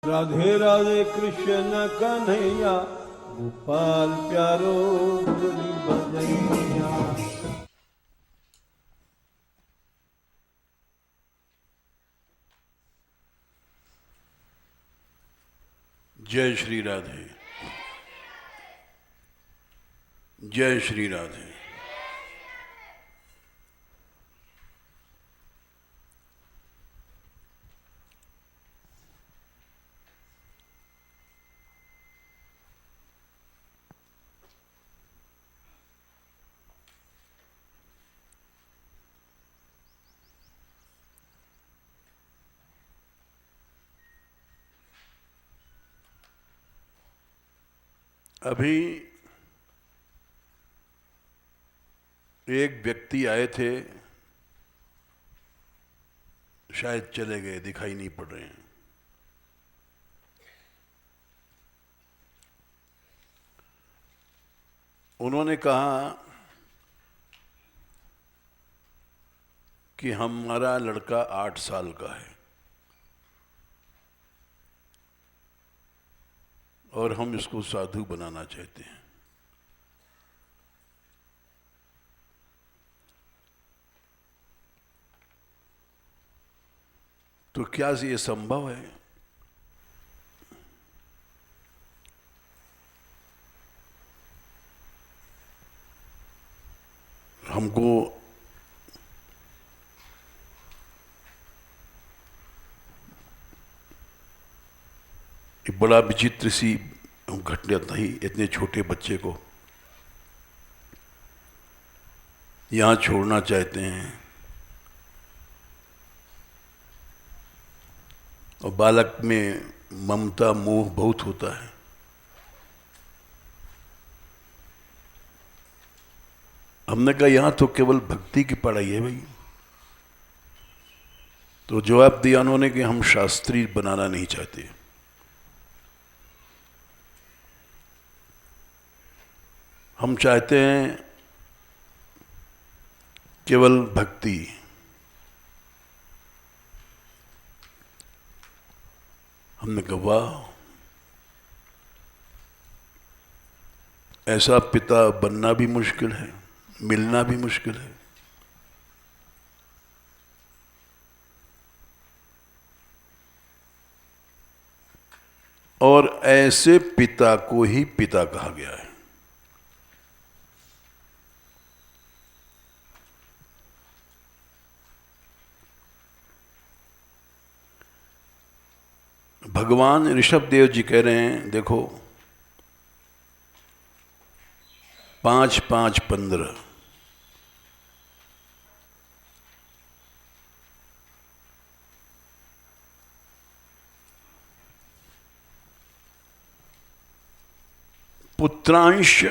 राधे राधे कृष्ण कन्हैया, गोपाल प्यारो मुरली बजैया। जय श्री राधे, जय श्री राधे। अभी एक व्यक्ति आए थे, शायद चले गए, दिखाई नहीं पड़ रहे हैं। उन्होंने कहा कि हमारा लड़का 8 साल का है और हम इसको साधु बनाना चाहते हैं। तो क्या ये संभव है? हमको एक बड़ा विचित्र सी घटना थी। इतने छोटे बच्चे को यहाँ छोड़ना चाहते हैं और बालक में ममता मोह बहुत होता है। हमने कहा यहाँ तो केवल भक्ति की पढ़ाई है भाई। तो जवाब दिया उन्होंने कि हम शास्त्री बनाना नहीं चाहते, हम चाहते हैं केवल भक्ति। हमने कहा वाह, ऐसा पिता बनना भी मुश्किल है, मिलना भी मुश्किल है। और ऐसे पिता को ही पिता कहा गया है। भगवान ऋषभ देव जी कह रहे हैं, देखो 5 5 15 पुत्रांश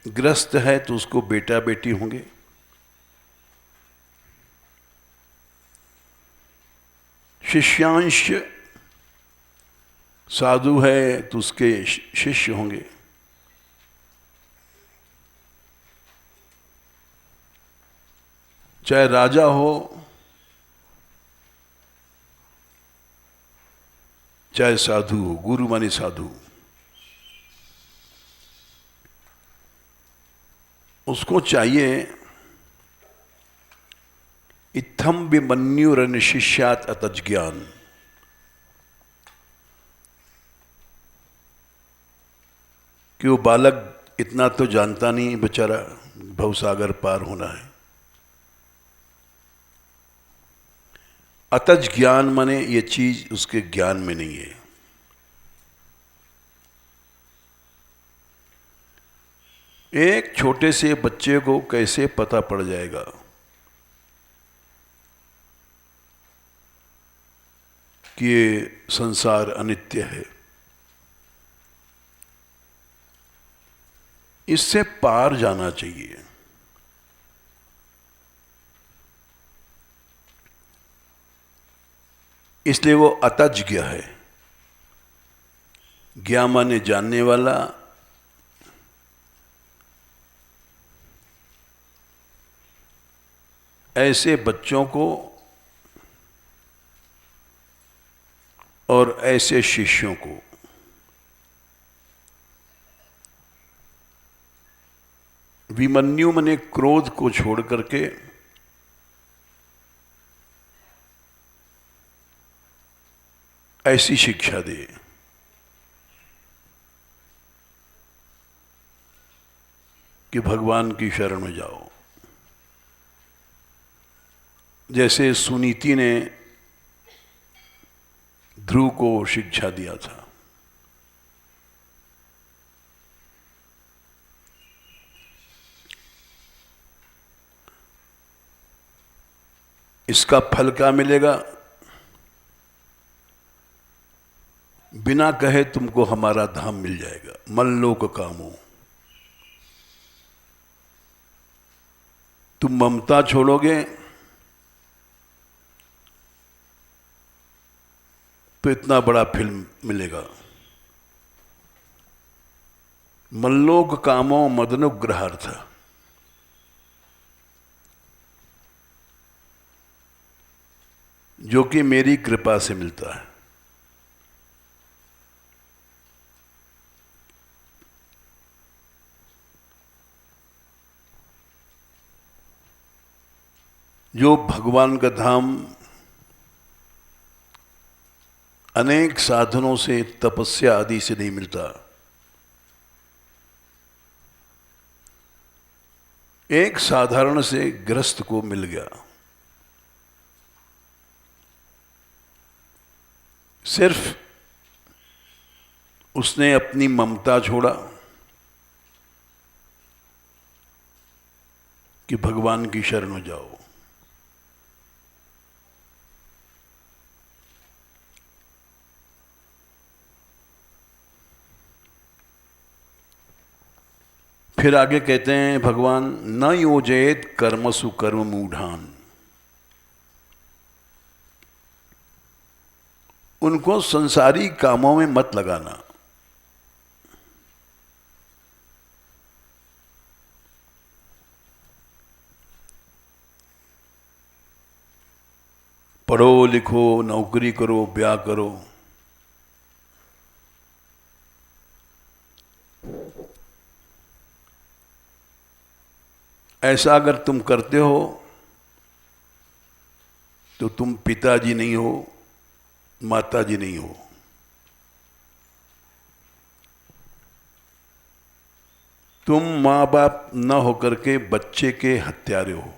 ग्रस्त है तो उसको बेटा बेटी होंगे, शिष्यांश साधु है तो उसके शिष्य होंगे, चाहे राजा हो चाहे साधु हो। गुरु माने साधु, उसको चाहिए इत्थम विमन्युरन शिष्यात अतज ज्ञान, कि वो बालक इतना तो जानता नहीं बेचारा, भवसागर पार होना है। अतज ज्ञान माने ये चीज उसके ज्ञान में नहीं है। एक छोटे से बच्चे को कैसे पता पड़ जाएगा कि ये संसार अनित्य है? इससे पार जाना चाहिए। इसलिए वो अतज्ञ है। ज्ञा माने जानने वाला, ऐसे बच्चों को और ऐसे शिष्यों को विमन्यु मने क्रोध को छोड़ करके ऐसी शिक्षा दे कि भगवान की शरण में जाओ। जैसे सुनीति ने ध्रुव को शिक्षा दिया था। इसका फल क्या मिलेगा? बिना कहे तुमको हमारा धाम मिल जाएगा। मल्लोक कामो, तुम ममता छोड़ोगे तो इतना बड़ा फिल्म मिलेगा। मल्लोक कामो मदनुग्रहार्थ, जो कि मेरी कृपा से मिलता है। जो भगवान का धाम अनेक साधनों से, तपस्या आदि से नहीं मिलता, एक साधारण से गृहस्थ को मिल गया। सिर्फ उसने अपनी ममता छोड़ा कि भगवान की शरण में जाओ। फिर आगे कहते हैं भगवान, न योजयेत कर्मसु कर्म मूढ़ान, उनको संसारी कामों में मत लगाना। पढ़ो लिखो, नौकरी करो, ब्याह करो, ऐसा अगर तुम करते हो तो तुम पिताजी नहीं हो, माताजी नहीं हो। तुम माँ बाप न होकर के बच्चे के हत्यारे हो।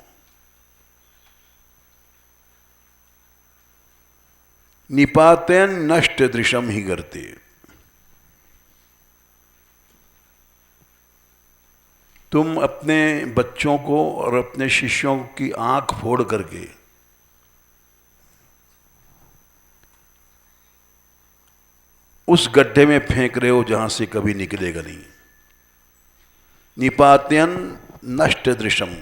निपातेन नष्ट दृशम ही करते, तुम अपने बच्चों को और अपने शिष्यों की आंख फोड़ करके उस गड्ढे में फेंक रहे हो जहां से कभी निकलेगा नहीं। निपात्यन नष्ट दृश्यम,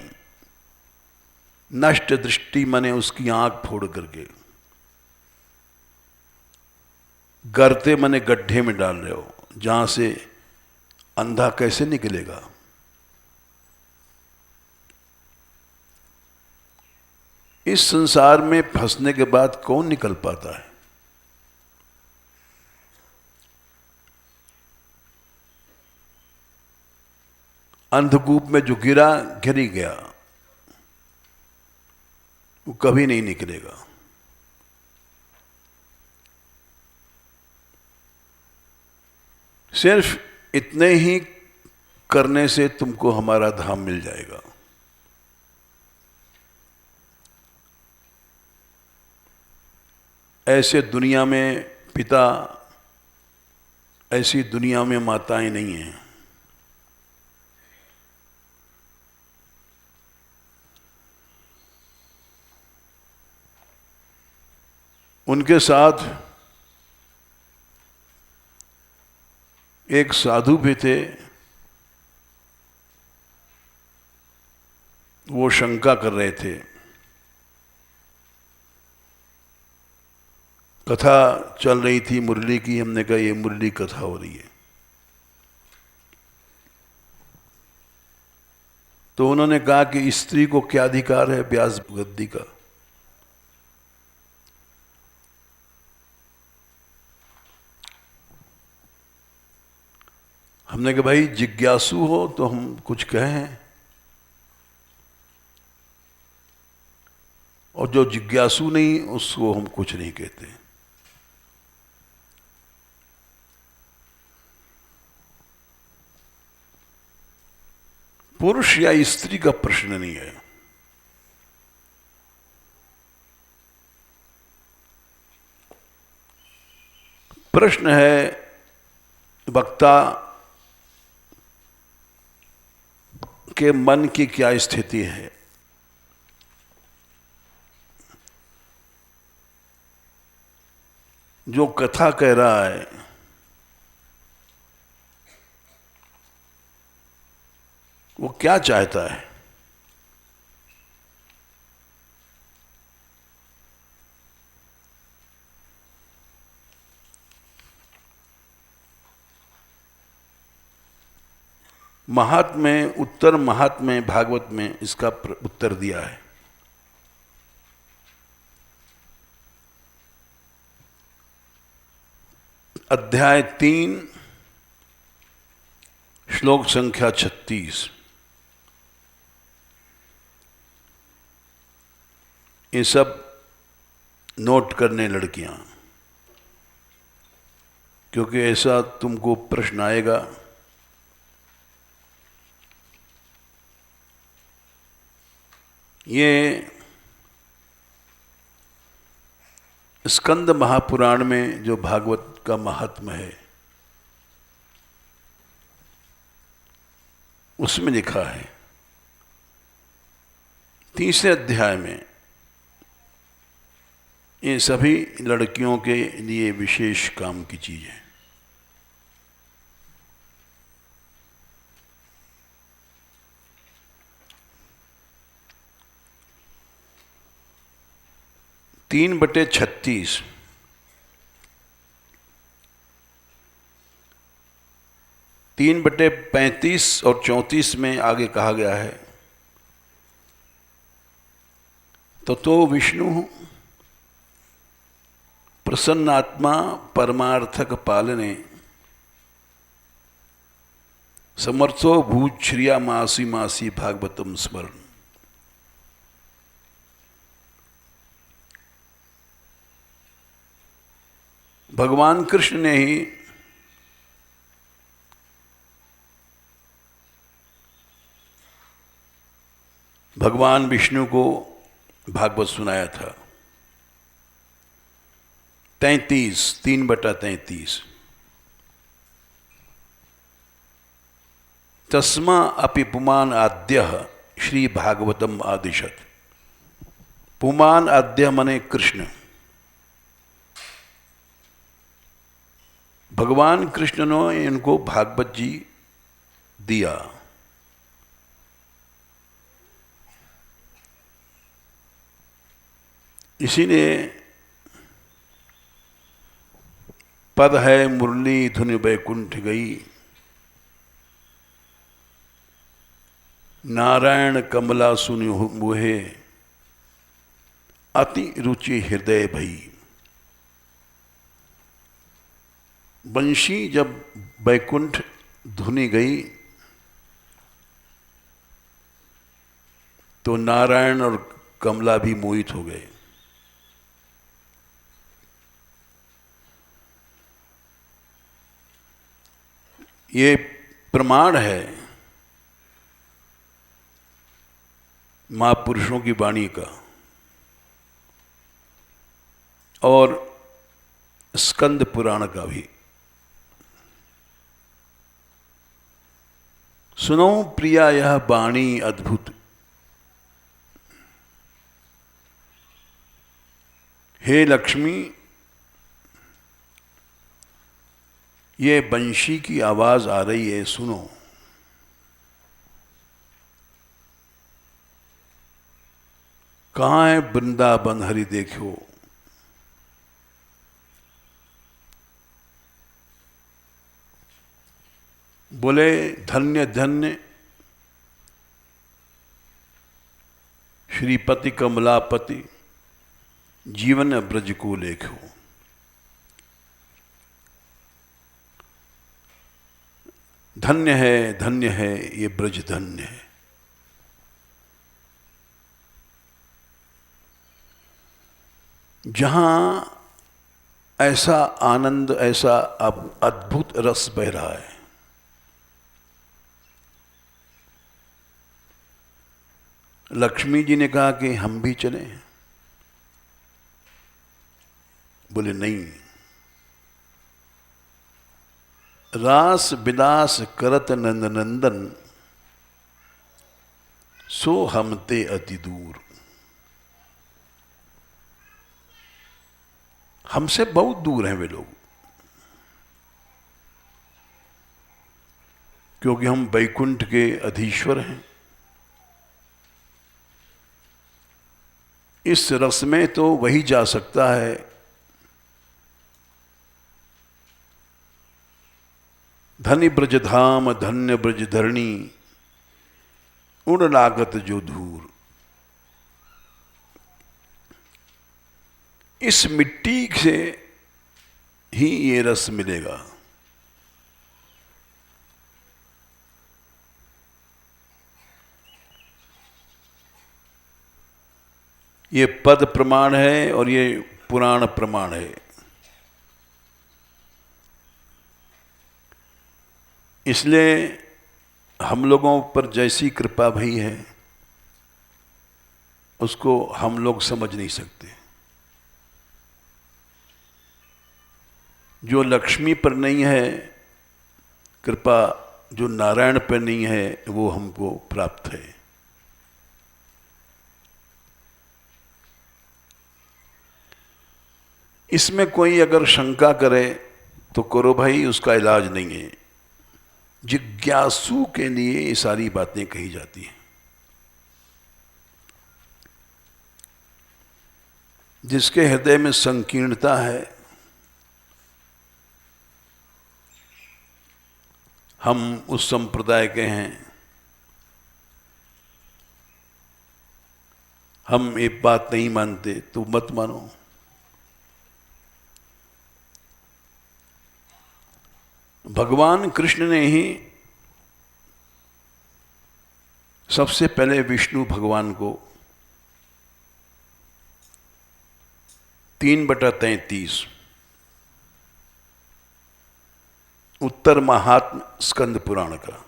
नष्ट दृष्टि माने उसकी आंख फोड़ करके, गर्ते माने गड्ढे में डाल रहे हो जहां से अंधा कैसे निकलेगा। इस संसार में फंसने के बाद कौन निकल पाता है? अंधकूप में जो गिरा, गिर ही गया, वो कभी नहीं निकलेगा। सिर्फ इतने ही करने से तुमको हमारा धाम मिल जाएगा। ऐसे दुनिया में पिता, ऐसी दुनिया में माताएं नहीं हैं। उनके साथ एक साधु भी थे। वो शंका कर रहे थे। कथा चल रही थी मुरली की, हमने कहा ये मुरली कथा हो रही है। तो उन्होंने कहा कि स्त्री को क्या अधिकार है व्यास गद्दी का? हमने कहा भाई जिज्ञासु हो तो हम कुछ कहें, और जो जिज्ञासु नहीं उसको हम कुछ नहीं कहते। पुरुष या स्त्री का प्रश्न नहीं है, प्रश्न है वक्ता के मन की क्या स्थिति है। जो कथा कह रहा है वो क्या चाहता है। महात्म्य उत्तर महात्म्य भागवत में इसका उत्तर दिया है। अध्याय 3 श्लोक संख्या 36। ये सब नोट करने लड़कियां, क्योंकि ऐसा तुमको प्रश्न आएगा। ये स्कंद महापुराण में जो भागवत का महात्म्य है उसमें लिखा है। 3 अध्याय में ये सभी लड़कियों के लिए विशेष काम की चीज है। तीन बटे 36, 3/35 और 34 में आगे कहा गया है, तो विष्णु प्रसन्नात्मा परमार्थक पालने समर्थो भूत श्रिया मासी मासी भागवतम स्मरण। भगवान कृष्ण ने ही भगवान विष्णु को भागवत सुनाया था। 3/33 तस्मा अपि पुमान आद्य श्री भागवतम आदिशत। पुमान आद्य मने कृष्ण। भगवान कृष्ण ने इनको भागवत जी दिया। इसीलिए पद है मुरली धुनि बैकुंठ गई, नारायण कमला सुनि मुहे अति रुचि हृदय भई। बंशी जब बैकुंठ धुनी गई तो नारायण और कमला भी मोहित हो गए। ये प्रमाण है महापुरुषों की वाणी का। और स्कंद पुराण का भी। सुनो प्रिया यह वाणी अद्भुत, हे लक्ष्मी ये बंशी की आवाज आ रही है, सुनो। कहाँ है वृंदावन हरि देखो। बोले धन्य धन्य श्रीपति कमलापति जीवन ब्रज को लेखो। धन्य है ये ब्रज धन्य है। जहां ऐसा आनंद, ऐसा अद्भुत रस बह रहा है, लक्ष्मी जी ने कहा कि हम भी चलें। बोले नहीं, रास बिलास करत नंद नंदन, सो हमते अति दूर। हमसे बहुत दूर हैं वे लोग, क्योंकि हम वैकुंठ के अधीश्वर हैं। इस रस में तो वही जा सकता है धनि ब्रज धाम धन्य ब्रज धरणी, उड़ लागत जो धूर। इस मिट्टी से ही ये रस मिलेगा। ये पद प्रमाण है और ये पुराण प्रमाण है। इसलिए हम लोगों पर जैसी कृपा भई है उसको हम लोग समझ नहीं सकते। जो लक्ष्मी पर नहीं है कृपा, जो नारायण पर नहीं है, वो हमको प्राप्त है। इसमें कोई अगर शंका करे तो करो भाई, उसका इलाज नहीं है। जिज्ञासु के लिए ये सारी बातें कही जाती हैं। जिसके हृदय में संकीर्णता है, हम उस संप्रदाय के हैं, हम एक बात नहीं मानते तो मत मानो। भगवान कृष्ण ने ही सबसे पहले विष्णु भगवान को 3/33 उत्तर महात्म स्कंद पुराण का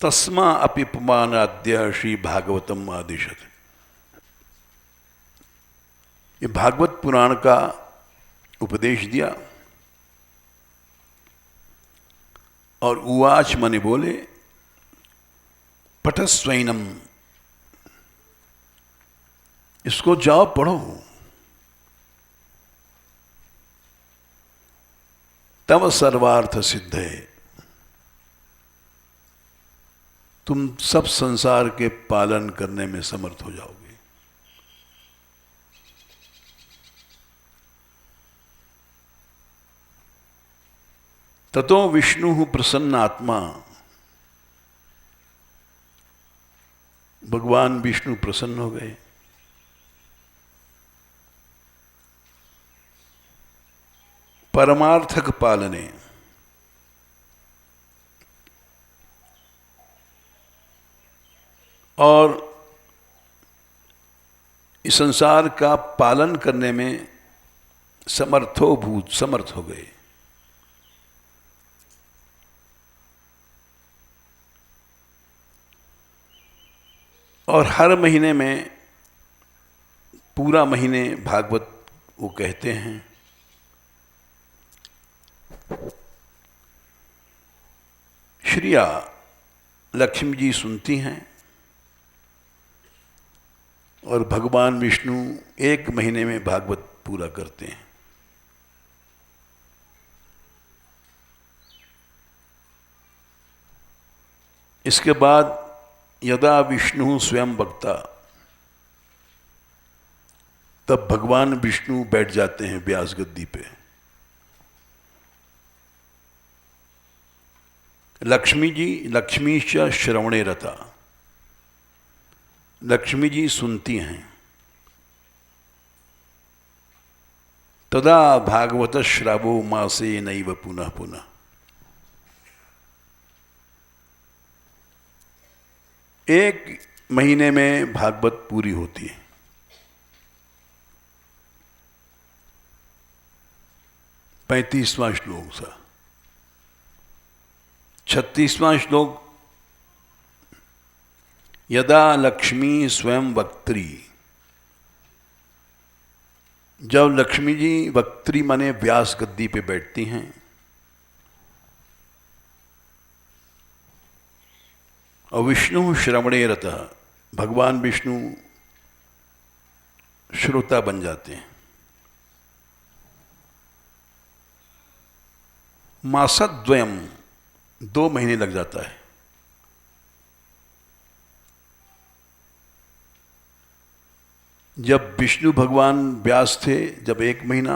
तस्मा अपि पुमानाद्य श्री भागवतम आदिशत, ये भागवत पुराण का उपदेश दिया। और उवाच मने बोले, पठस्वैनम, इसको जाओ पढ़ो, तब सर्वार्थ सिद्ध है, तुम सब संसार के पालन करने में समर्थ हो जाओगे। ततो विष्णु प्रसन्न आत्मा, भगवान विष्णु प्रसन्न हो गए। परमार्थक पालने, और इस संसार का पालन करने में समर्थ हो गए। और हर महीने में, पूरा महीने भागवत वो कहते हैं। श्रिया लक्ष्मी जी सुनती हैं और भगवान विष्णु 1 महीने में भागवत पूरा करते हैं। इसके बाद यदा विष्णु स्वयं वक्ता, तब भगवान विष्णु बैठ जाते हैं व्यास गद्दी पे। लक्ष्मीश्च श्रवणे रता, लक्ष्मी जी सुनती हैं। तदा भागवत श्रावो मासे नैव पुनः पुनः। एक महीने में भागवत पूरी होती है। 35वां श्लोक था। 36वां श्लोक, यदा लक्ष्मी स्वयं वक्त्री, जब लक्ष्मी जी वक्त्री माने व्यास गद्दी पे बैठती हैं और विष्णु श्रवणे रतः, भगवान विष्णु श्रोता बन जाते हैं। मासद्वयम, 2 महीने लग जाता है। जब विष्णु भगवान व्यास थे, जब 1 महीना,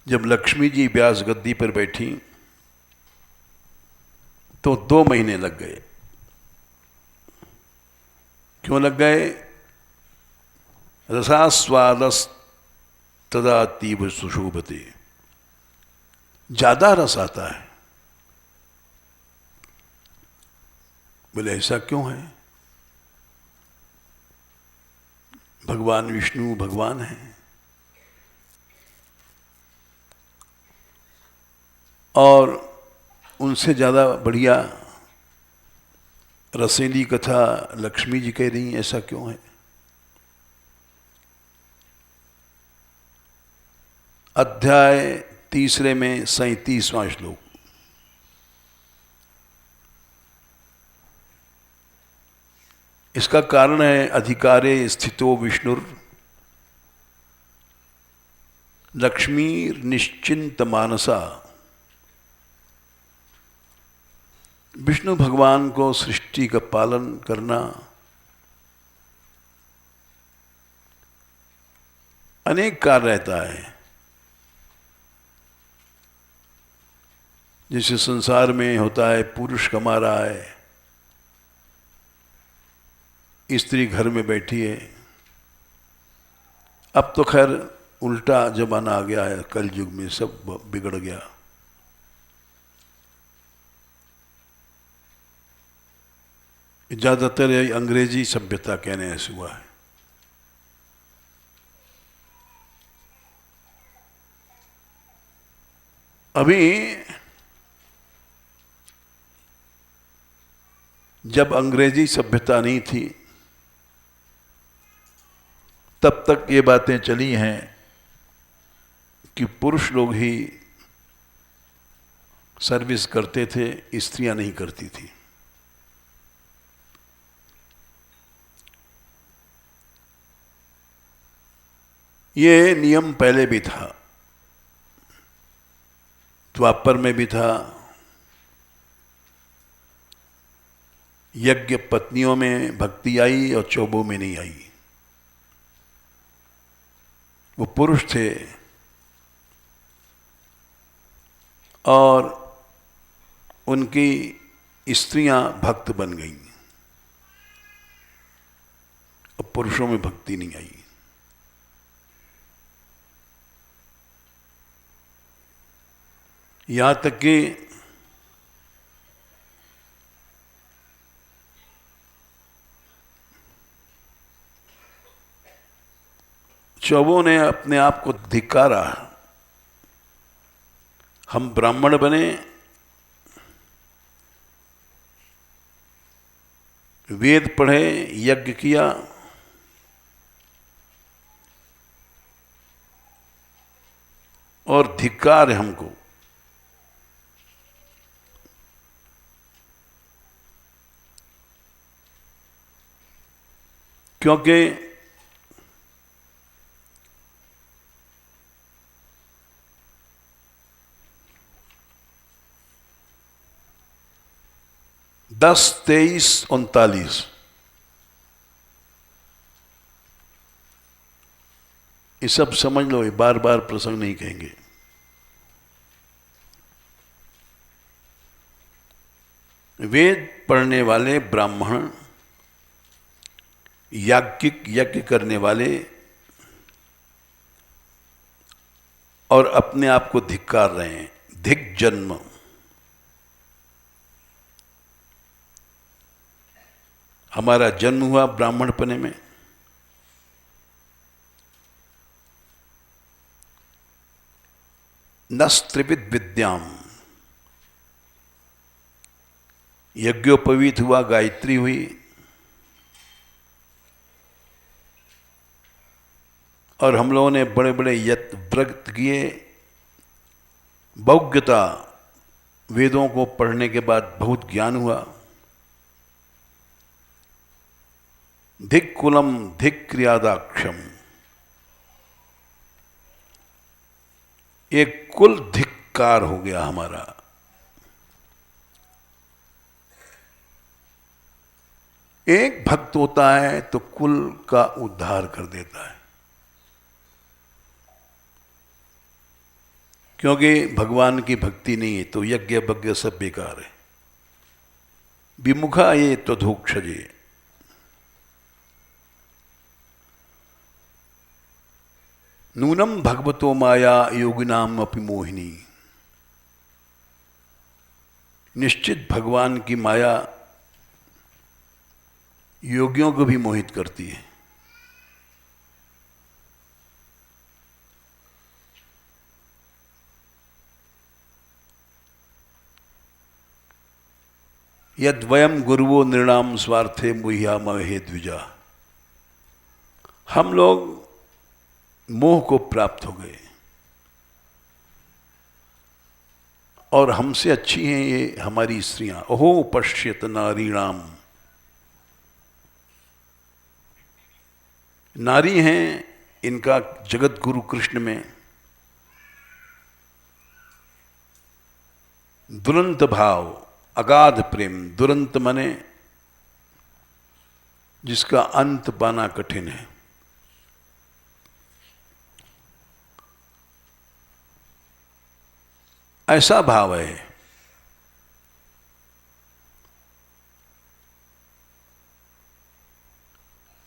जब लक्ष्मी जी व्यास गद्दी पर बैठी तो 2 महीने लग गए। क्यों लग गए? रसास्वादस तदा तीव्र सुशोभते, ज्यादा रस आता है। बोले ऐसा क्यों है? भगवान विष्णु भगवान हैं और उनसे ज़्यादा बढ़िया रसीली कथा लक्ष्मी जी कह रही हैं, ऐसा क्यों है? अध्याय 3 में 37वां श्लोक, इसका कारण है अधिकारे स्थितो विष्णुर लक्ष्मीर निश्चिंत मानसा। विष्णु भगवान को सृष्टि का पालन करना अनेक कार्य रहता है। जैसे संसार में होता है, पुरुष कमा रहा है, स्त्री घर में बैठी है। अब तो खैर उल्टा जमाना आ गया है, कल युग में सब बिगड़ गया। ज्यादातर अंग्रेजी सभ्यता कहने ऐसे हुआ है। अभी जब अंग्रेजी सभ्यता नहीं थी तब तक ये बातें चली हैं कि पुरुष लोग ही सर्विस करते थे, स्त्रियां नहीं करती थी। ये नियम पहले भी था, द्वापर में भी था, यज्ञ पत्नियों में भक्ति आई और चौबों में नहीं आई। वो पुरुष थे और उनकी स्त्रियां भक्त बन गईं और पुरुषों में भक्ति नहीं आई। यहां तक कि चौबों ने अपने आप को धिक्कारा। हम ब्राह्मण बने, वेद पढ़े, यज्ञ किया, और धिक्कार है हमको। क्योंकि दस 23 39 ये सब समझ लो, ये बार बार प्रसंग नहीं कहेंगे। वेद पढ़ने वाले ब्राह्मण, याज्ञिक, यज्ञ करने वाले और अपने आप को धिक्कार रहे हैं। धिक जन्म, हमारा जन्म हुआ ब्राह्मणपने में, नस्त्रिविद विद्याम, यज्ञोपवीत हुआ, गायत्री हुई, और हम लोगों ने बड़े बड़े व्रत किए, बौद्धता, वेदों को पढ़ने के बाद बहुत ज्ञान हुआ। धिक कुलम धिक क्रियादाक्षम, एक कुल धिक्कार हो गया हमारा। एक भक्त होता है तो कुल का उद्धार कर देता है, क्योंकि भगवान की भक्ति नहीं है तो यज्ञ भज्ञ सब बेकार है। विमुखा ये त्वधोक्षजे, नूनम भगवतो माया योगिनाम अपि मोहिनी, निश्चित भगवान की माया योगियों को भी मोहित करती है। यद्वयम गुरुवो नृणाम स्वार्थे मुह्यामहे द्विजा, हम लोग मोह को प्राप्त हो गए और हमसे अच्छी हैं ये हमारी स्त्रियां। ओहो पश्यत नारीणाम, नारी हैं, इनका जगत गुरु कृष्ण में दुरंत भाव, अगाध प्रेम। दुरंत मने जिसका अंत पाना कठिन है। ऐसा भाव है।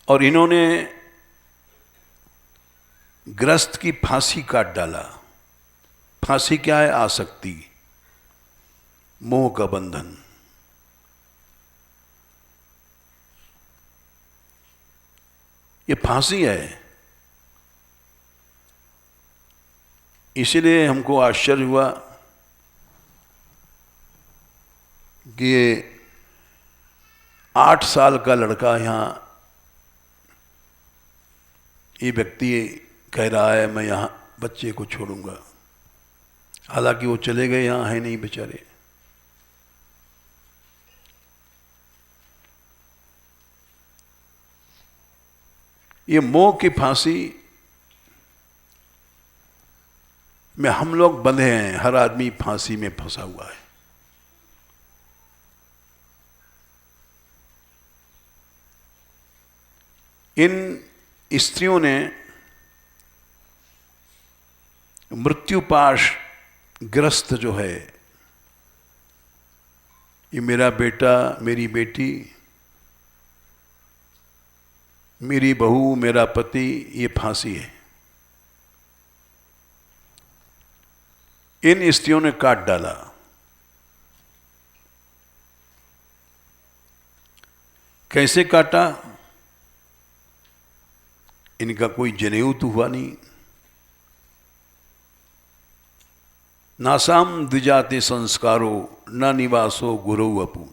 और इन्होंने ग्रस्त की फांसी काट डाला। फांसी क्या है? आसक्ति, मोह का बंधन। ये फांसी है। इसीलिए हमको आश्चर्य हुआ कि 8 साल का लड़का यहाँ, ये व्यक्ति कह रहा है मैं यहाँ बच्चे को छोड़ूंगा, हालांकि वो चले गए, यहाँ है नहीं बेचारे। ये मोह की फांसी में हम लोग बंधे हैं। हर आदमी फांसी में फंसा हुआ है। इन स्त्रियों ने मृत्युपाश ग्रस्त जो है, ये मेरा बेटा, मेरी बेटी, मेरी बहू, मेरा पति, ये फांसी है। इन स्त्रियों ने काट डाला। कैसे काटा? इनका कोई जनेऊ तो हुआ नहीं। नासाम द्विजाति संस्कारो न निवासो गुरु अपू,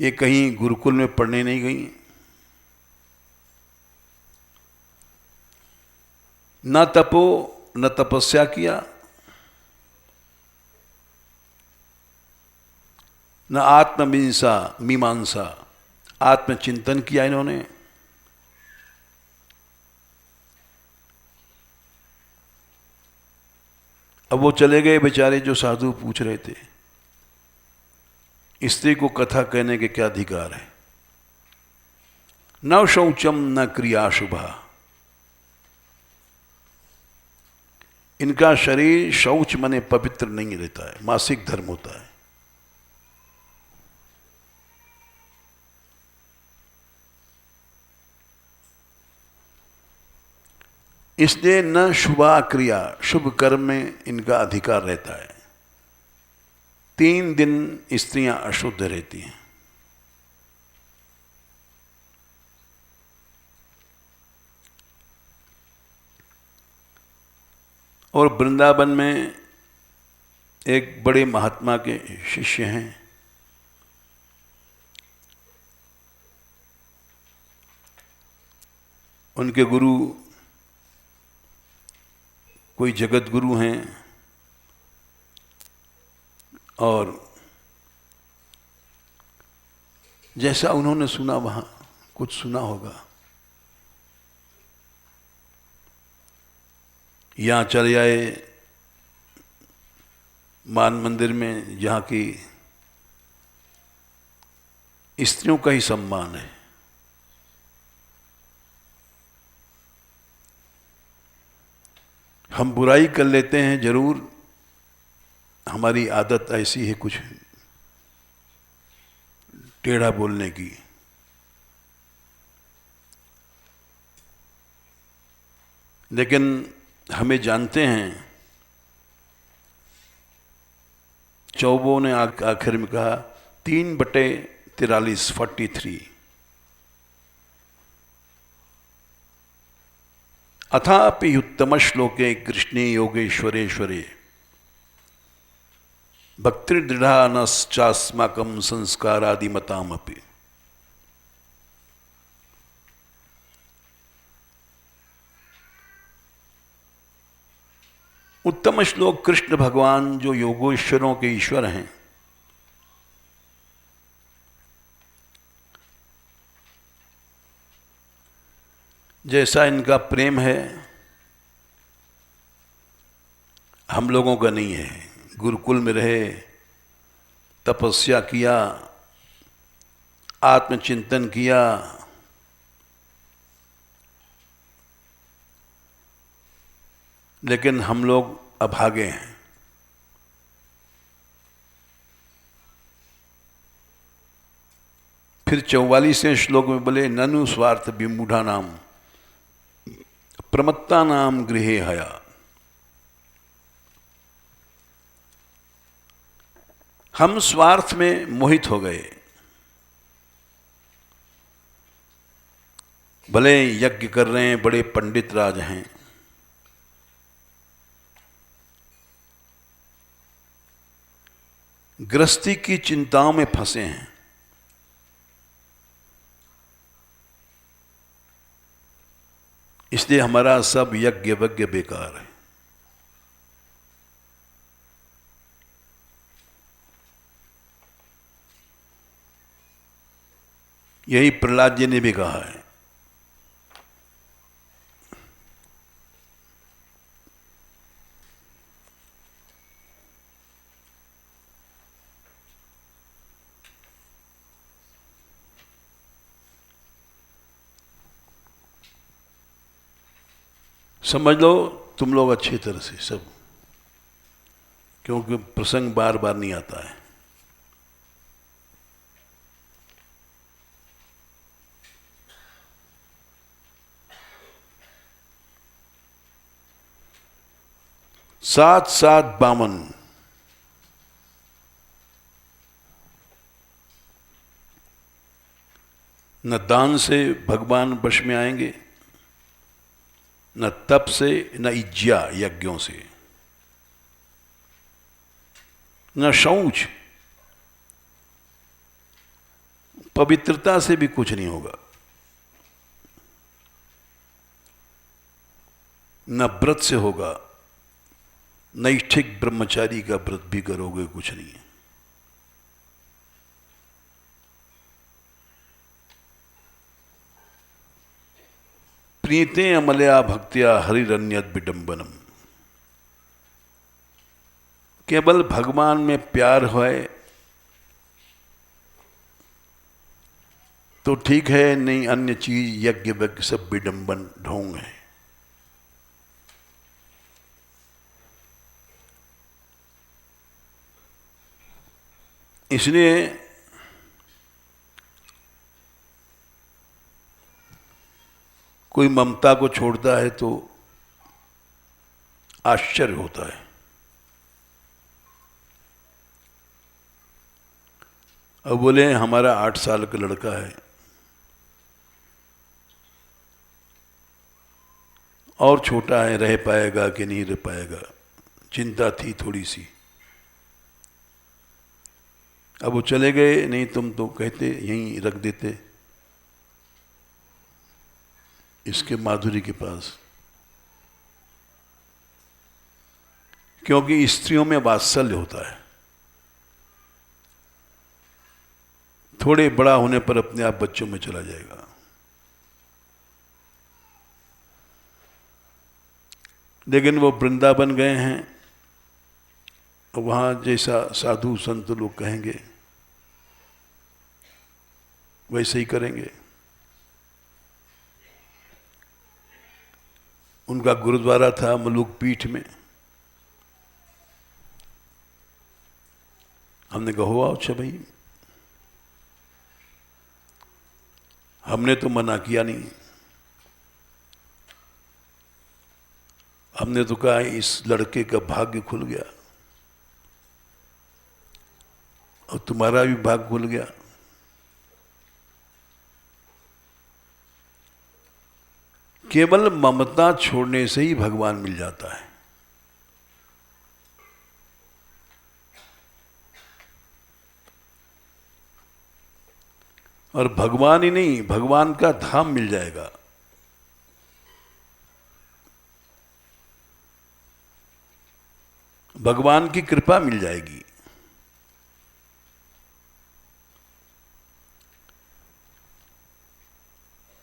ये कहीं गुरुकुल में पढ़ने नहीं गई, न तपो न तपस्या किया, न मीमांसा आत्मचिंतन किया इन्होंने। अब वो चले गए बेचारे जो साधु पूछ रहे थे, स्त्री को कथा कहने के क्या अधिकार है? न शौचम न क्रिया शुभा, इनका शरीर शौच मने पवित्र नहीं रहता है, मासिक धर्म होता है। इसलिए न शुभा क्रिया, शुभ कर्म में इनका अधिकार रहता है। 3 दिन स्त्रियां अशुद्ध रहती हैं। और वृंदावन में एक बड़े महात्मा के शिष्य हैं, उनके गुरु कोई जगत गुरु हैं, और जैसा उन्होंने सुना वहां कुछ सुना होगा। यहाँ चले आए मान मंदिर में, जहाँ की स्त्रियों का ही सम्मान है। हम बुराई कर लेते हैं जरूर, हमारी आदत ऐसी है कुछ टेढ़ा बोलने की। लेकिन हमें जानते हैं, चौबो ने आखिर में कहा 3/43 43, अथापि उत्तम श्लोके कृष्णे योगेश्वरेश्वरे भक्तिर्दृढ़ा नश्चास्माकं संस्कारादिमतामपि। उत्तम श्लोक कृष्ण भगवान जो योगेश्वरों के ईश्वर हैं, जैसा इनका प्रेम है हम लोगों का नहीं है। गुरुकुल में रहे, तपस्या किया, आत्मचिंतन किया, लेकिन हम लोग अभागे हैं। फिर 44वें श्लोक में बोले ननु स्वार्थ विमूढ़ा नाम प्रमत्ता नाम गृहे हया। हम स्वार्थ में मोहित हो गए। भले यज्ञ कर रहे हैं, बड़े पंडित राज हैं, गृहस्थी की चिंताओं में फंसे हैं। इसलिए हमारा सब यज्ञ वज्ञ बेकार है। यही प्रहलाद जी ने भी कहा है। समझ लो तुम लोग अच्छी तरह से सब, क्योंकि प्रसंग बार बार नहीं आता है। सात सात बामन, न दान से भगवान वश में आएंगे, न तप से, न इज्जा यज्ञों से, न शौच, पवित्रता से भी कुछ नहीं होगा, न व्रत से होगा, नैष्ठिक ब्रह्मचारी का व्रत भी करोगे कुछ नहीं है। प्रीते अमलया भक्त्या हरिरन्यद विडंबनम। केवल भगवान में प्यार है तो ठीक है, नहीं अन्य चीज यज्ञ वज्ञ सब विडंबन ढोंग है। इसलिए कोई ममता को छोड़ता है तो आश्चर्य होता है। अब बोले हमारा 8 साल का लड़का है और छोटा है, रह पाएगा कि नहीं रह पाएगा, चिंता थी थोड़ी सी। अब वो चले गए, नहीं तुम तो कहते यहीं रख देते इसके माधुरी के पास। क्योंकि स्त्रियों में वात्सल्य होता है, थोड़े बड़ा होने पर अपने आप बच्चों में चला जाएगा। लेकिन वो वृंदावन गए हैं, वहां जैसा साधु संत लोग कहेंगे वैसे ही करेंगे। उनका गुरुद्वारा था मलुक पीठ में। हमने कहा हो आओ, अच्छा भाई, हमने तो मना किया नहीं। हमने तो कहा इस लड़के का भाग्य खुल गया और तुम्हारा भी भाग्य खुल गया। केवल ममता छोड़ने से ही भगवान मिल जाता है। और भगवान ही नहीं, भगवान का धाम मिल जाएगा। भगवान की कृपा मिल जाएगी।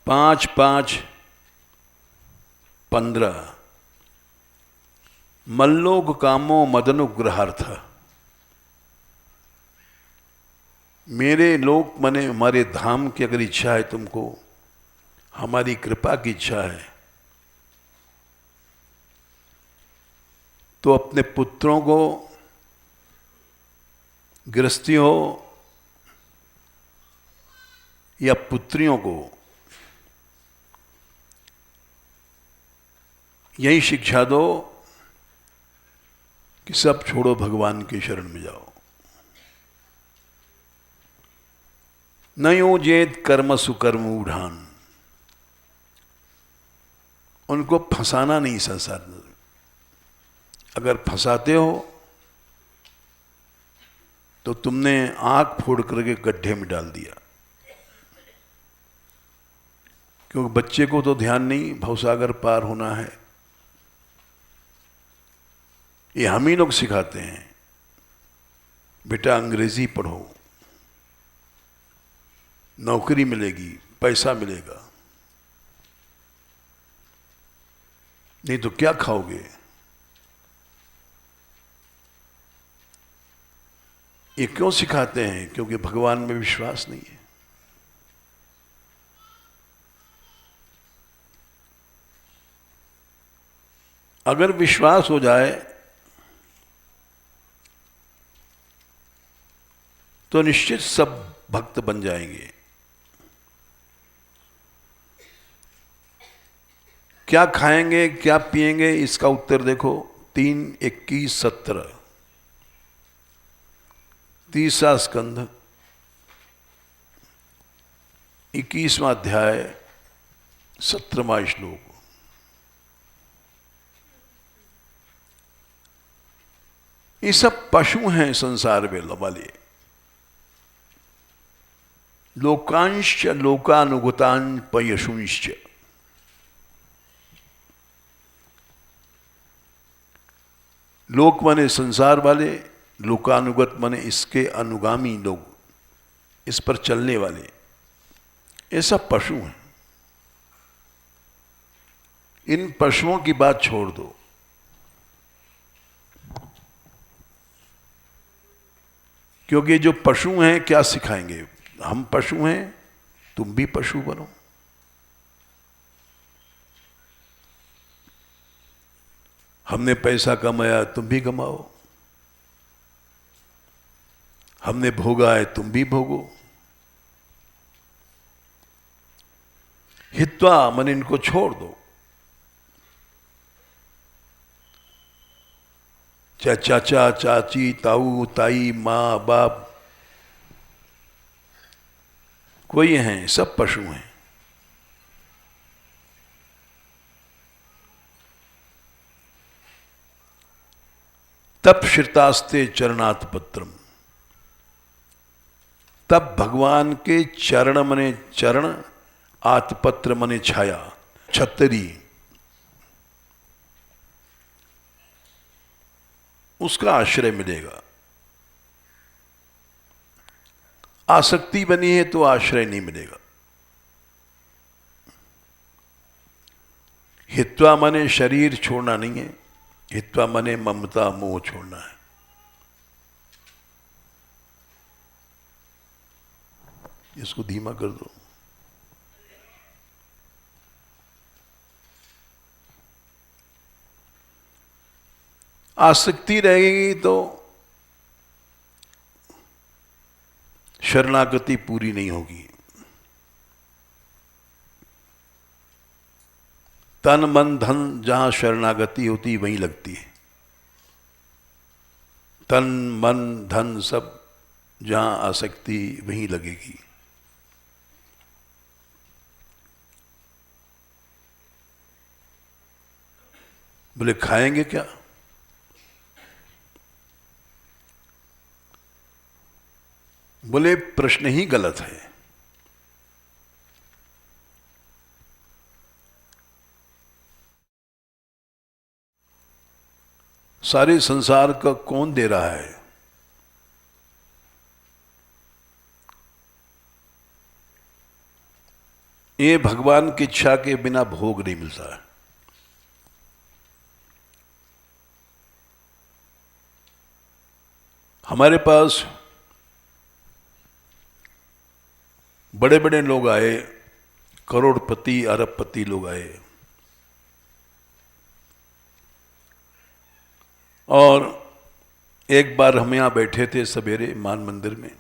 पांच 15 मल्लोक कामो मदनुग्रहार्थ। मेरे लोक मने हमारे धाम की अगर इच्छा है तुमको, हमारी कृपा की इच्छा है, तो अपने पुत्रों को, गृहस्थी हो या पुत्रियों को, यही शिक्षा दो कि सब छोड़ो, भगवान के शरण में जाओ। न योजेत कर्म सुकर्म ऊढ़ान। उनको फंसाना नहीं संसार में। अगर फंसाते हो तो तुमने आंख फोड़ करके गड्ढे में डाल दिया। क्योंकि बच्चे को तो ध्यान नहीं, भवसागर पार होना है। ये हम ही लोग सिखाते हैं, बेटा अंग्रेजी पढ़ो, नौकरी मिलेगी, पैसा मिलेगा, नहीं तो क्या खाओगे। ये क्यों सिखाते हैं? क्योंकि भगवान में विश्वास नहीं है। अगर विश्वास हो जाए तो निश्चित सब भक्त बन जाएंगे। क्या खाएंगे, क्या पिएंगे, इसका उत्तर देखो 3:21-17, 30वां स्कंध, 21वां अध्याय, 17वां श्लोक। ये सब पशु हैं संसार में वाले। लोकांश्च लोकानुगतान पयशुंश्च। लोक माने संसार वाले, लोकानुगत माने इसके अनुगामी लोग, इस पर चलने वाले। ये सब पशु हैं। इन पशुओं की बात छोड़ दो। क्योंकि जो पशु हैं क्या सिखाएंगे? हम पशु हैं, तुम भी पशु बनो। हमने पैसा कमाया, तुम भी कमाओ। हमने भोगा है, तुम भी भोगो। हित्वा मन इनको छोड़ दो। चाहे चाचा चाची, ताऊ ताई, माँ बाप, कोई हैं, सब पशु हैं। तब श्रितास्ते चरणात् पत्रम, तब भगवान के चरण मने चरण, आत्पत्र मने छाया, छतरी, उसका आश्रय मिलेगा। आसक्ति बनी है तो आश्रय नहीं मिलेगा। हित्वा मने शरीर छोड़ना नहीं है, हित्वा मने ममता मोह छोड़ना है। इसको धीमा कर दो। आसक्ति रहेगी तो शरणागति पूरी नहीं होगी। तन मन धन जहां शरणागति होती वहीं लगती है। तन मन धन सब जहां आसक्ति वहीं लगेगी। बोले खाएंगे क्या? बोले प्रश्न ही गलत है। सारे संसार का कौन दे रहा है? ये भगवान की इच्छा के बिना भोग नहीं मिलता है। हमारे पास बड़े बड़े लोग आए, करोड़पति अरबपति लोग आए, और एक बार हम यहां बैठे थे सवेरे मान मंदिर में।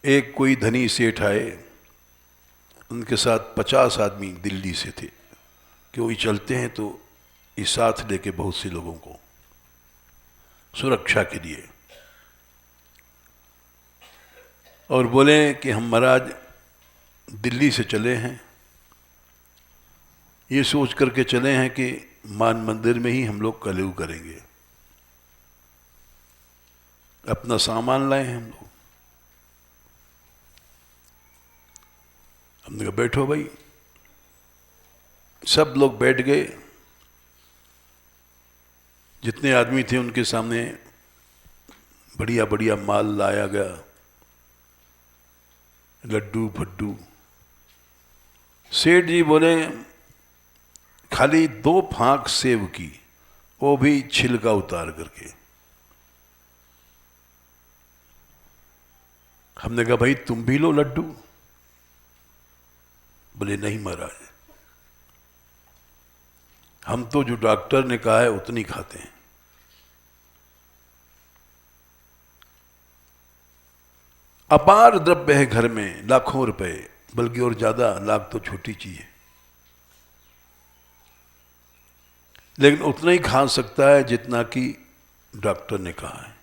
एक कोई धनी सेठ आए, उनके साथ 50 आदमी दिल्ली से थे कि वही चलते हैं तो इस साथ लेके बहुत से लोगों को सुरक्षा के लिए, और बोले कि हम महाराज दिल्ली से चले हैं, ये सोच करके चले हैं कि मान मंदिर में ही हम लोग कलेऊ करेंगे। अपना सामान लाए हैं हम लोग। हमने कहा बैठो भाई। सब लोग बैठ गए। जितने आदमी थे उनके सामने बढ़िया बढ़िया माल लाया गया, लड्डू फड्डू। सेठ जी बोले खाली 2 फांक सेव की, वो भी छिलका उतार करके। हमने कहा भाई तुम भी लो लड्डू। बोले नहीं महाराज, हम तो जो डॉक्टर ने कहा है उतनी खाते हैं। अपार द्रव्य है घर में, लाखों रुपए, बल्कि और ज्यादा, लाख तो छोटी चीज है, लेकिन उतना ही खा सकता है जितना कि डॉक्टर ने कहा है।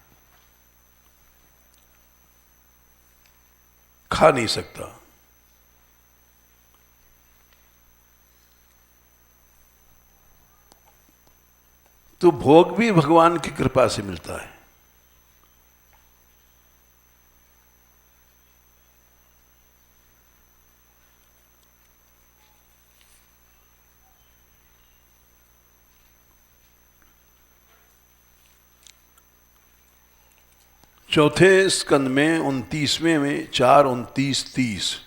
खा नहीं सकता। तो भोग भी भगवान की कृपा से मिलता है। चौथे स्कंद में 29वें में 4, 29, 30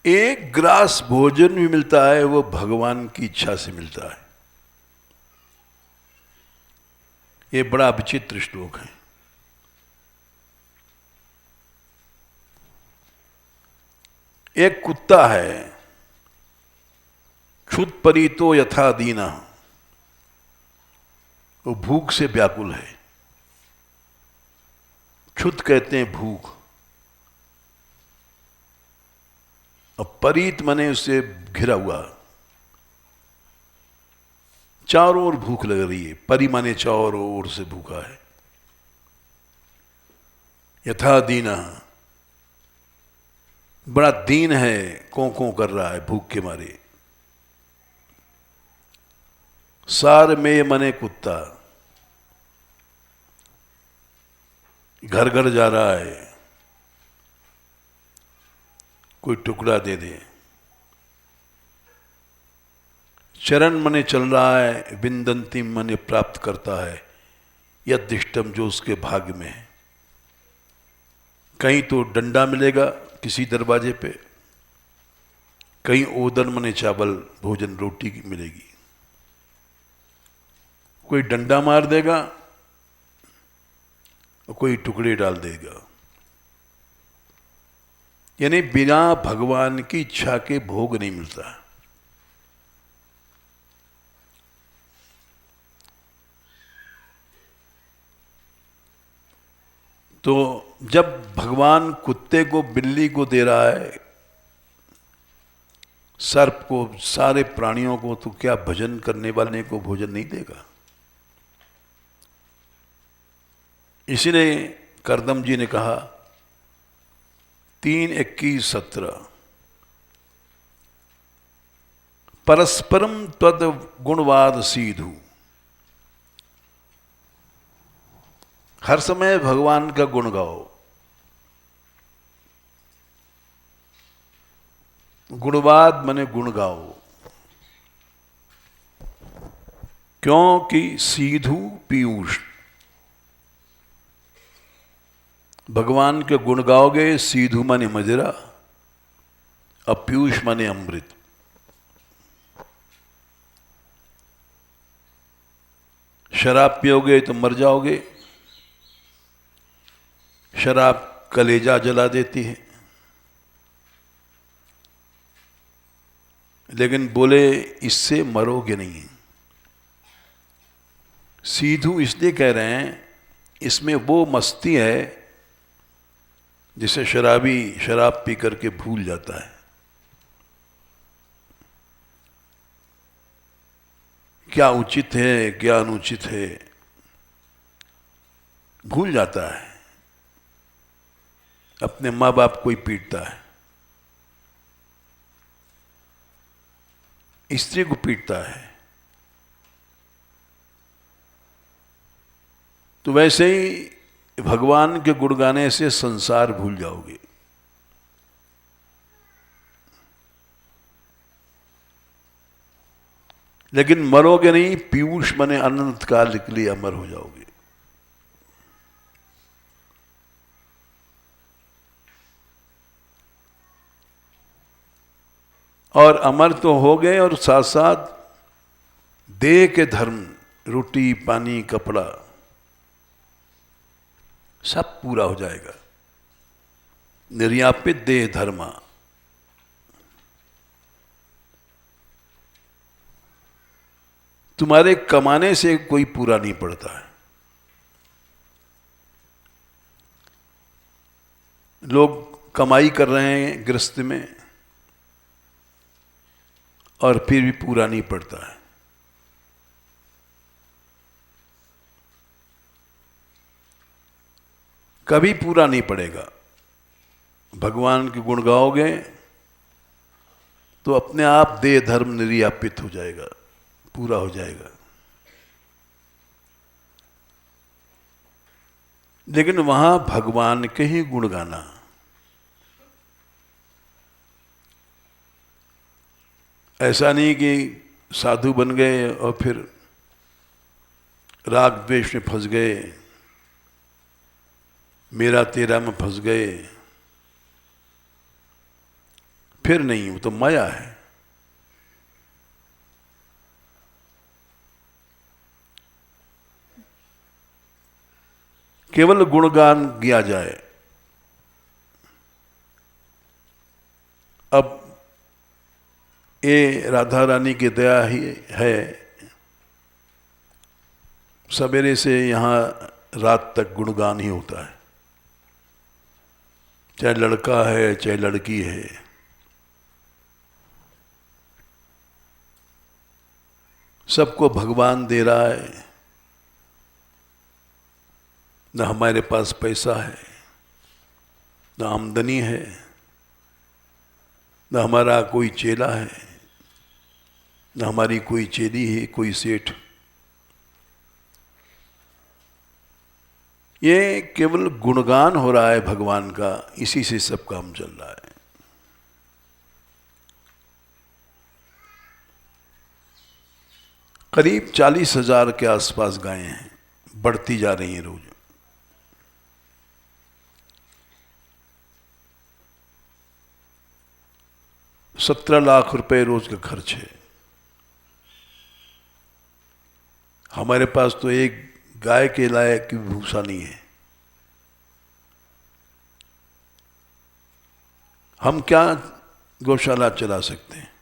एक ग्रास भोजन भी मिलता है, वो भगवान की इच्छा से मिलता है। ये बड़ा विचित्र श्लोक है। एक कुत्ता है, क्षुत परीतो यथा दीना, वो भूख से व्याकुल है। क्षुत कहते हैं भूख। अब परीत मने उससे घिरा हुआ, चारों ओर भूख लग रही है। परी माने चारों ओर से भूखा है। यथा दीना, बड़ा दीन है, कों कर रहा है भूख के मारे। सार में मने कुत्ता, घर घर जा रहा है, कोई टुकड़ा दे दे। चरण मने चल रहा है, विंदंती मने प्राप्त करता है, यदिष्टम जो उसके भाग्य में है। कहीं तो डंडा मिलेगा किसी दरवाजे पे, कहीं ओदन मने चावल भोजन रोटी की मिलेगी। कोई डंडा मार देगा और कोई टुकड़े डाल देगा। यानी बिना भगवान की इच्छा के भोग नहीं मिलता। तो जब भगवान कुत्ते को, बिल्ली को दे रहा है, सर्प को, सारे प्राणियों को, तो क्या भजन करने वाले को भोजन नहीं देगा? इसलिए करदम जी ने कहा 3:21-17 परस्परम तद गुणवाद सीधु। हर समय भगवान का गुण गाओ। गुणवाद मने गुण गाओ, क्योंकि सीधु पीयूष, भगवान के गुण गाओगे। सीधु माने मदिरा, और पीयूष माने अमृत। शराब पियोगे तो मर जाओगे। शराब कलेजा जला देती है। लेकिन बोले इससे मरोगे नहीं। सीधु इसलिए कह रहे हैं, इसमें वो मस्ती है जिसे शराबी शराब पी करके भूल जाता है। क्या उचित है, क्या अनुचित है, भूल जाता है। अपने माँ बाप को ही पीटता है, स्त्री को पीटता है। तो वैसे ही भगवान के गुण गाने से संसार भूल जाओगे। लेकिन मरोगे नहीं। पीयूष मने अनंत काल के लिए अमर हो जाओगे। और अमर तो हो गए, और साथ साथ देह के धर्म, रोटी पानी कपड़ा सब पूरा हो जाएगा। निर्यापित देह धर्मा। तुम्हारे कमाने से कोई पूरा नहीं पड़ता है। लोग कमाई कर रहे हैं गृहस्थ में, और फिर भी पूरा नहीं पड़ता है। कभी पूरा नहीं पड़ेगा। भगवान के गुण गाओगे तो अपने आप देह धर्म निर्यापित हो जाएगा, पूरा हो जाएगा। लेकिन वहां भगवान के ही गुण गाना। ऐसा नहीं कि साधु बन गए और फिर राग द्वेष में फंस गए, मेरा तेरा में फंस गए। फिर नहीं, वो तो माया है। केवल गुणगान किया जाए। अब ये राधा रानी की दया ही है, सवेरे से यहाँ रात तक गुणगान ही होता है। चाहे लड़का है चाहे लड़की है, सबको भगवान दे रहा है, न हमारे पास पैसा है, न आमदनी है, न हमारा कोई चेला है, न हमारी कोई चेली है, कोई सेठ। ये केवल गुणगान हो रहा है भगवान का, इसी से सब काम चल रहा है। करीब 40,000 के आसपास गायें हैं, बढ़ती जा रही हैं रोज। ₹17 लाख रोज का खर्च है। हमारे पास तो एक गाय के लायक की भूसा नहीं है। हम क्या गौशाला चला सकते हैं?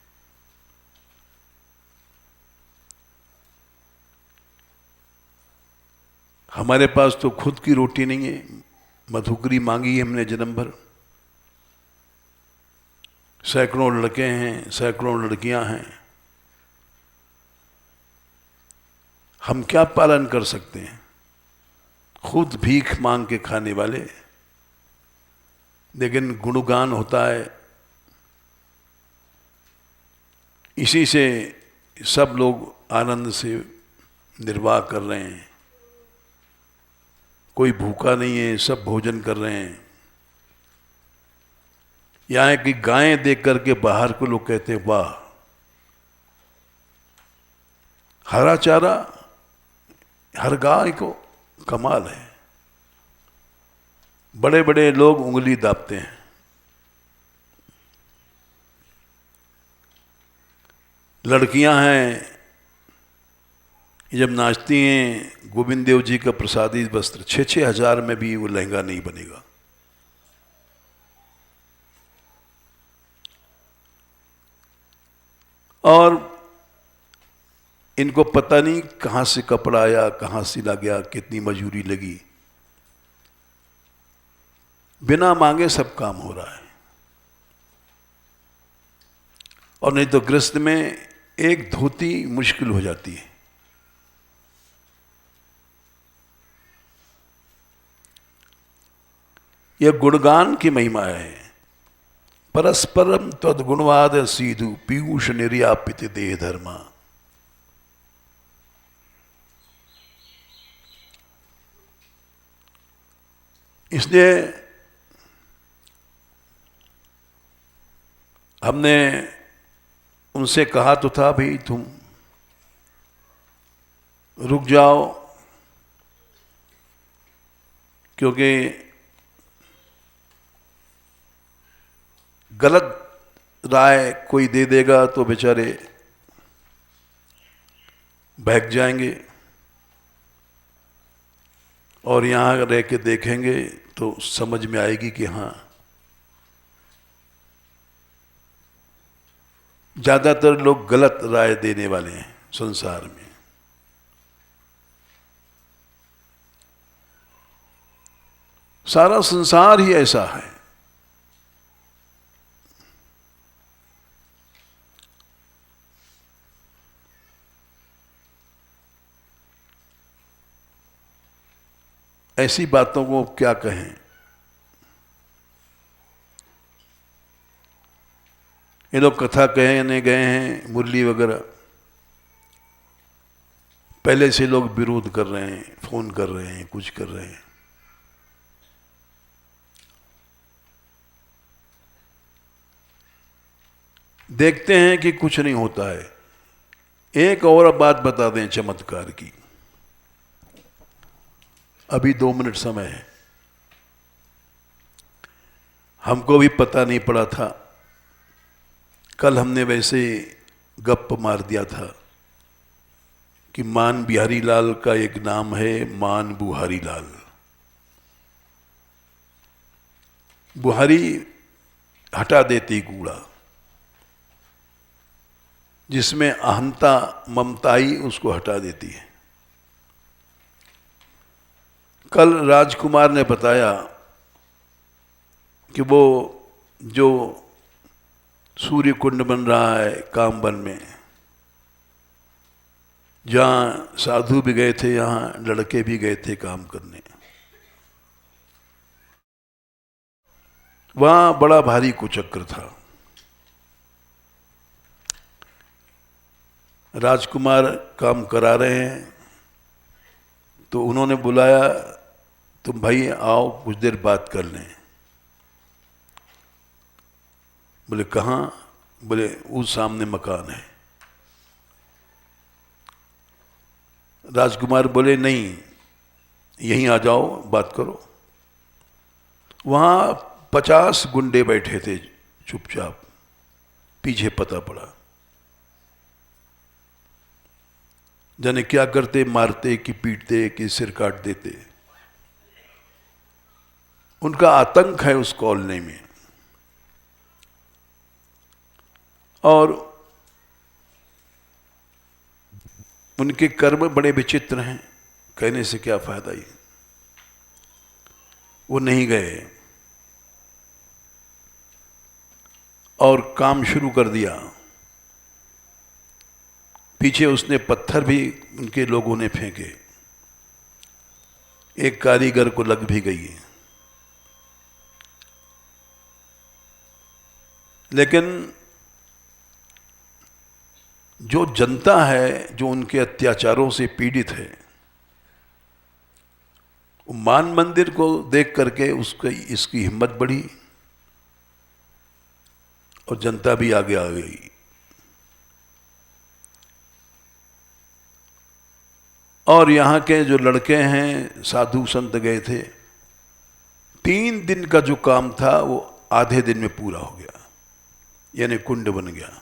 हमारे पास तो खुद की रोटी नहीं है। मधुकरी मांगी है हमने जन्म भर। सैकड़ों लड़के हैं, सैकड़ों लड़कियां हैं। हम क्या पालन कर सकते हैं? खुद भीख मांग के खाने वाले। लेकिन गुणगान होता है, इसी से सब लोग आनंद से निर्वाह कर रहे हैं। कोई भूखा नहीं है, सब भोजन कर रहे हैं। यहाँ की गायें देख करके बाहर को लोग कहते हैं वाह, हरा चारा हर गाय को कमाल है। बड़े बड़े लोग उंगली दाबते हैं। लड़कियां हैं, जब नाचती हैं, गोविंद देव जी का प्रसादी वस्त्र 6-6 हजार में भी वो लहंगा नहीं बनेगा। और इनको पता नहीं कहां से कपड़ा आया, कहां सिला गया, कितनी मजूरी लगी। बिना मांगे सब काम हो रहा है। और नहीं तो गृहस्थ में एक धोती मुश्किल हो जाती है। यह गुणगान की महिमा है। परस्परम तद्गुणवाद सीधु पीयूष निर्यापित देह धर्मा। इसलिए हमने उनसे कहा तो था, भाई तुम रुक जाओ, क्योंकि गलत राय कोई दे देगा तो बेचारे बहक जाएंगे, और यहाँ रह के देखेंगे तो समझ में आएगी कि हाँ, ज्यादातर लोग गलत राय देने वाले हैं संसार में। सारा संसार ही ऐसा है। ऐसी बातों को क्या कहें। ये लोग कथा कहने गए हैं, मुरली वगैरह, पहले से लोग विरोध कर रहे हैं, फोन कर रहे हैं, कुछ कर रहे हैं। देखते हैं कि कुछ नहीं होता है। एक और बात बता दें चमत्कार की। अभी 2 मिनट समय है। हमको भी पता नहीं पड़ा था। कल हमने वैसे गप मार दिया था कि मान बिहारी लाल का एक नाम है, मान बुहारी लाल। बुहारी हटा देती कूड़ा, जिसमें अहंता ममताई उसको हटा देती है। कल राजकुमार ने बताया कि वो जो सूर्य कुंड बन रहा है कामवन में, जहाँ साधु भी गए थे, यहाँ लड़के भी गए थे काम करने। वहाँ बड़ा भारी कुचक्र था। राजकुमार काम करा रहे हैं तो उन्होंने बुलाया, तुम भाई आओ कुछ देर बात कर लें। बोले कहाँ? बोले उस सामने मकान है। राजकुमार बोले नहीं, यहीं आ जाओ बात करो। वहाँ 50 गुंडे बैठे थे चुपचाप, पीछे पता पड़ा। जाने क्या करते, मारते कि पीटते कि सिर काट देते। उनका आतंक है उस कॉलोनी में। और उनके कर्म बड़े विचित्र हैं, कहने से क्या फायदा ही। वो नहीं गए और काम शुरू कर दिया। पीछे उसने पत्थर भी उनके लोगों ने फेंके, एक कारीगर को लग भी गई। लेकिन जो जनता है जो उनके अत्याचारों से पीड़ित है, मान मंदिर को देख करके उसकी इसकी हिम्मत बढ़ी और जनता भी आगे आ गई। और यहाँ के जो लड़के हैं, साधु संत गए थे, 3 दिन का जो काम था वो आधे दिन में पूरा हो गया, यानी कुंड बन गया।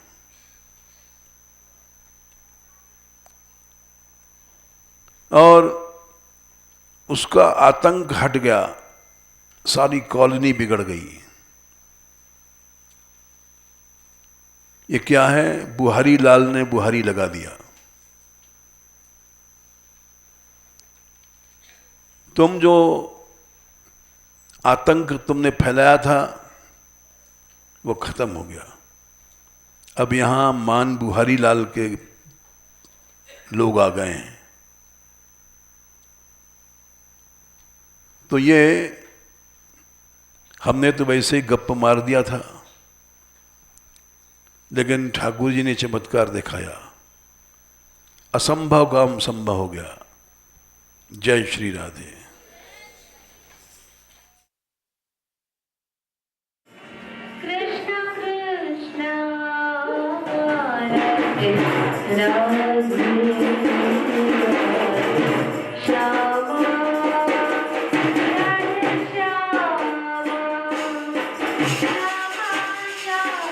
और उसका आतंक हट गया, सारी कॉलोनी बिगड़ गई। ये क्या है? बुहारी लाल ने बुहारी लगा दिया। तुम जो आतंक तुमने फैलाया था वो खत्म हो गया। अब यहां मान बुहारी लाल के लोग आ गए हैं। तो ये हमने तो वैसे ही गप्प मार दिया था, लेकिन ठाकुर जी ने चमत्कार दिखाया, असंभव काम संभव हो गया। जय श्री राधे। कृष्ण कृष्ण राधे राधे श्यामा राधे श्यामा श्यामा श्यामा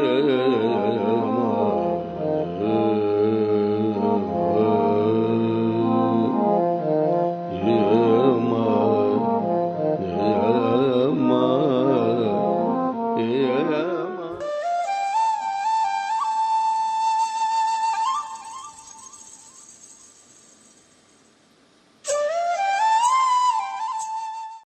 राम